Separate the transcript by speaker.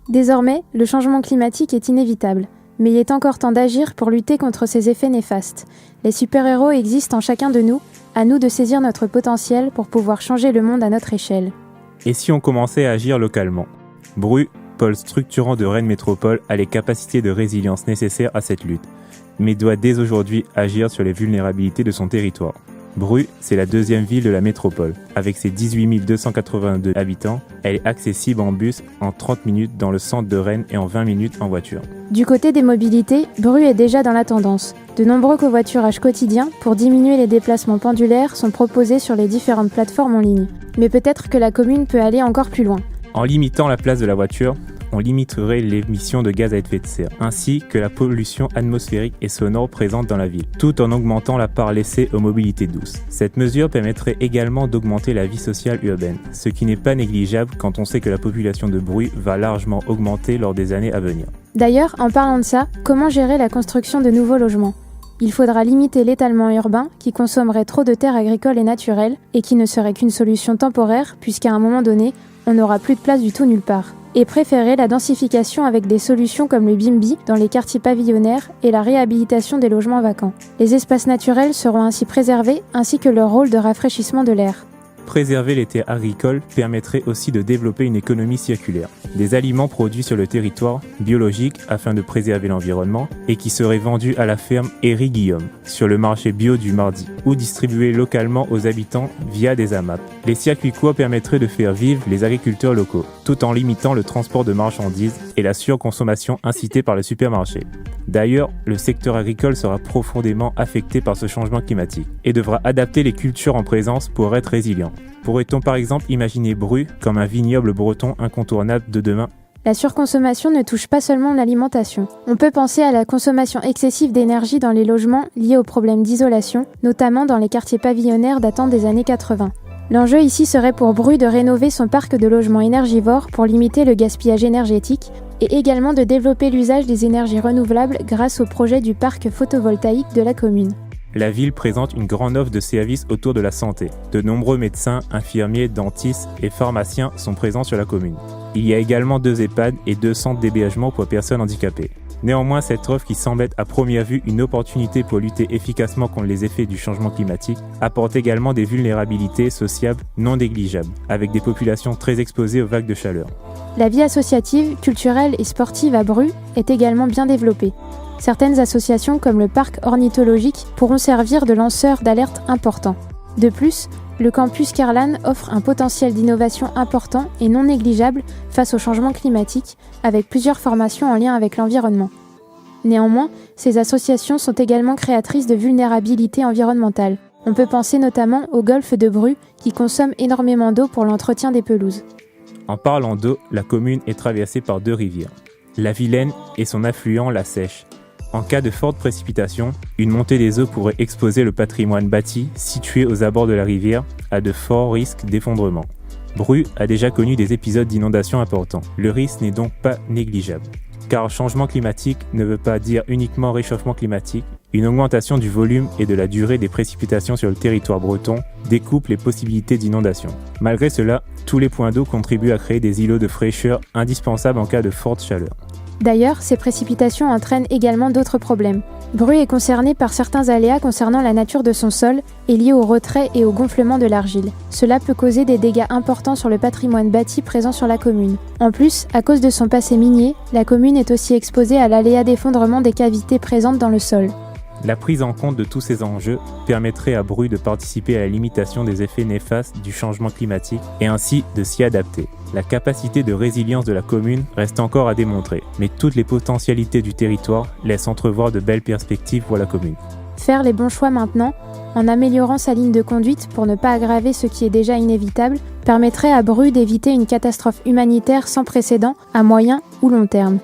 Speaker 1: Désormais, le changement climatique est inévitable. Mais il est encore temps d'agir pour lutter contre ces effets néfastes. Les super-héros existent en chacun de nous, à nous de saisir notre potentiel pour pouvoir changer le monde à notre échelle.
Speaker 2: Et si on commençait à agir localement ? Bru, pôle structurant de Rennes Métropole, a les capacités de résilience nécessaires à cette lutte, mais doit dès aujourd'hui agir sur les vulnérabilités de son territoire. Bru, c'est la deuxième ville de la métropole. Avec ses 18 282 habitants, elle est accessible en bus en 30 minutes dans le centre de Rennes et en 20 minutes en voiture.
Speaker 1: Du côté des mobilités, Bru est déjà dans la tendance. De nombreux covoiturages quotidiens pour diminuer les déplacements pendulaires sont proposés sur les différentes plateformes en ligne. Mais peut-être que la commune peut aller encore plus loin.
Speaker 2: En limitant la place de la voiture, on limiterait l'émission de gaz à effet de serre, ainsi que la pollution atmosphérique et sonore présente dans la ville, tout en augmentant la part laissée aux mobilités douces. Cette mesure permettrait également d'augmenter la vie sociale urbaine, ce qui n'est pas négligeable quand on sait que la population de Bru va largement augmenter lors des années à venir.
Speaker 1: D'ailleurs, en parlant de ça, comment gérer la construction de nouveaux logements ? Il faudra limiter l'étalement urbain qui consommerait trop de terres agricoles et naturelles et qui ne serait qu'une solution temporaire puisqu'à un moment donné, on n'aura plus de place du tout nulle part. Et préférer la densification avec des solutions comme le BIMBY dans les quartiers pavillonnaires et la réhabilitation des logements vacants. Les espaces naturels seront ainsi préservés ainsi que leur rôle de rafraîchissement de l'air.
Speaker 2: Préserver les terres agricoles permettrait aussi de développer une économie circulaire. Des aliments produits sur le territoire, biologiques afin de préserver l'environnement et qui seraient vendus à la ferme Éric Guillaume sur le marché bio du mardi ou distribués localement aux habitants via des AMAP. Les circuits courts permettraient de faire vivre les agriculteurs locaux tout en limitant le transport de marchandises et la surconsommation incitée par le supermarché. D'ailleurs, le secteur agricole sera profondément affecté par ce changement climatique et devra adapter les cultures en présence pour être résilient. Pourrait-on par exemple imaginer Bru comme un vignoble breton incontournable de demain ?
Speaker 1: La surconsommation ne touche pas seulement l'alimentation. On peut penser à la consommation excessive d'énergie dans les logements liés aux problèmes d'isolation, notamment dans les quartiers pavillonnaires datant des années 80. L'enjeu ici serait pour Bru de rénover son parc de logements énergivores pour limiter le gaspillage énergétique et également de développer l'usage des énergies renouvelables grâce au projet du parc photovoltaïque de la commune.
Speaker 2: La ville présente une grande offre de services autour de la santé. De nombreux médecins, infirmiers, dentistes et pharmaciens sont présents sur la commune. Il y a également 2 EHPAD et 2 centres d'hébergement pour personnes handicapées. Néanmoins, cette offre qui semble être à première vue une opportunité pour lutter efficacement contre les effets du changement climatique apporte également des vulnérabilités sociales non négligeables, avec des populations très exposées aux vagues de chaleur.
Speaker 1: La vie associative, culturelle et sportive à Bru est également bien développée. Certaines associations comme le parc ornithologique pourront servir de lanceurs d'alerte importants. De plus, le campus Carlan offre un potentiel d'innovation important et non négligeable face au changement climatique, avec plusieurs formations en lien avec l'environnement. Néanmoins, ces associations sont également créatrices de vulnérabilités environnementales. On peut penser notamment au golfe de Bru qui consomme énormément d'eau pour l'entretien des pelouses.
Speaker 2: En parlant d'eau, la commune est traversée par 2 rivières, la Vilaine et son affluent la Seiche. En cas de forte précipitation, une montée des eaux pourrait exposer le patrimoine bâti situé aux abords de la rivière à de forts risques d'effondrement. Bru a déjà connu des épisodes d'inondation importants. Le risque n'est donc pas négligeable. Car changement climatique ne veut pas dire uniquement réchauffement climatique. Une augmentation du volume et de la durée des précipitations sur le territoire breton découpe les possibilités d'inondation. Malgré cela, tous les points d'eau contribuent à créer des îlots de fraîcheur indispensables en cas de forte chaleur.
Speaker 1: D'ailleurs, ces précipitations entraînent également d'autres problèmes. Bru est concerné par certains aléas concernant la nature de son sol et liés au retrait et au gonflement de l'argile. Cela peut causer des dégâts importants sur le patrimoine bâti présent sur la commune. En plus, à cause de son passé minier, la commune est aussi exposée à l'aléa d'effondrement des cavités présentes dans le sol.
Speaker 2: La prise en compte de tous ces enjeux permettrait à Bru de participer à la limitation des effets néfastes du changement climatique et ainsi de s'y adapter. La capacité de résilience de la commune reste encore à démontrer, mais toutes les potentialités du territoire laissent entrevoir de belles perspectives pour la commune.
Speaker 1: Faire les bons choix maintenant, en améliorant sa ligne de conduite pour ne pas aggraver ce qui est déjà inévitable, permettrait à Bru d'éviter une catastrophe humanitaire sans précédent à moyen ou long terme.